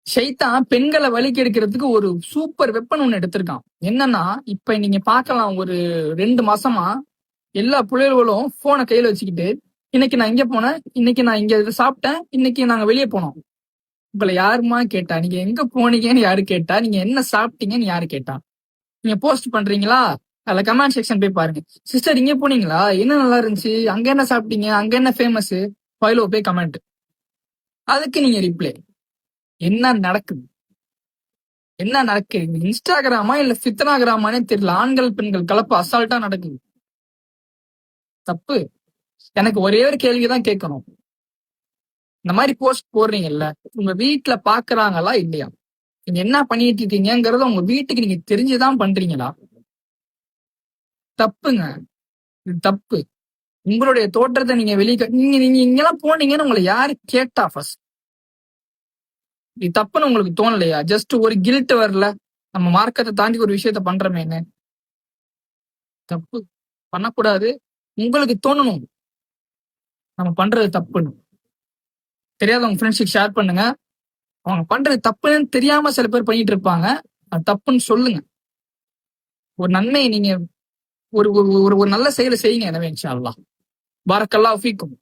ஷைத்தான் பெண்களை வலிக்கு எடுக்கிறதுக்கு ஒரு சூப்பர் வெப்பன் ஒண்ணு எடுத்திருக்கான். என்னன்னா, இப்ப நீங்க பார்க்கலாம், ஒரு 2 மாசமா எல்லா பிள்ளைகளும் போனை கையில வச்சுக்கிட்டு, இன்னைக்கு நான் இங்க போனேன், இன்னைக்கு நான் இங்க இதை சாப்பிட்டேன், இன்னைக்கு நாங்க வெளியே போனோம். உங்களை யாருமா கேட்டா? நீங்க எங்க போனீங்கன்னு யாரு கேட்டா? நீங்க என்ன சாப்பிட்டீங்கன்னு யாரு கேட்டா? நீங்க போஸ்ட் பண்றீங்களா? அதுல கமெண்ட் செக்ஷன் போய் பாருங்க. சிஸ்டர் இங்க போனீங்களா, என்ன நல்லா இருந்துச்சு, அங்க என்ன சாப்பிட்டீங்க, அங்க என்ன ஃபேமஸ், ஃபாலோ போய் கமெண்ட். அதுக்கு நீங்க ரிப்ளை. என்ன நடக்குது? என்ன நடக்குது? இன்ஸ்டாகிராமா இல்ல ஃபித்னாகிராமானே தெரியல. ஆண்கள் பெண்கள் கலப்பு அசால்ட்டா நடக்குது. தப்பு. எனக்கு ஒரே ஒரு கேள்விதான் கேட்கணும். இந்த மாதிரி போஸ்ட் போடுறீங்கல்ல, உங்க வீட்டுல பாக்குறாங்களா இல்லையா? நீங்க என்ன பண்ணிட்டு இருக்கீங்கிறத உங்க வீட்டுக்கு நீங்க தெரிஞ்சுதான் பண்றீங்களா? தப்புங்க. இது தப்பு. உங்களுடைய தோற்றத்தை நீங்க வெளியே நீங்க நீங்க இங்கெல்லாம் போனீங்கன்னு உங்களை யாரு கேட்டா? ஃபர்ஸ்ட் இது தப்புன்னு உங்களுக்கு தோணலையா? ஜஸ்ட் ஒரு கில்ட் வரல, நம்ம மார்க்கத்தை தாண்டி ஒரு விஷயத்த பண்றமேன்னு. தப்பு பண்ணக்கூடாது. உங்களுக்கு தோணணும் நம்ம பண்றது தப்புன்னு. தெரியாதவங்க ஃப்ரெண்ட்ஸுக்கு ஷேர் பண்ணுங்க. அவங்க பண்றது தப்புன்னு தெரியாம சில பேர் பண்ணிட்டு இருப்பாங்க. அது தப்புன்னு சொல்லுங்க. ஒரு நன்மையை நீங்க ஒரு ஒரு ஒரு நல்ல செயலை செய்யுங்க. எனவே இன்ஷா அல்லாஹ். பாரக்கல்லாஹு ஃபீக்கும்.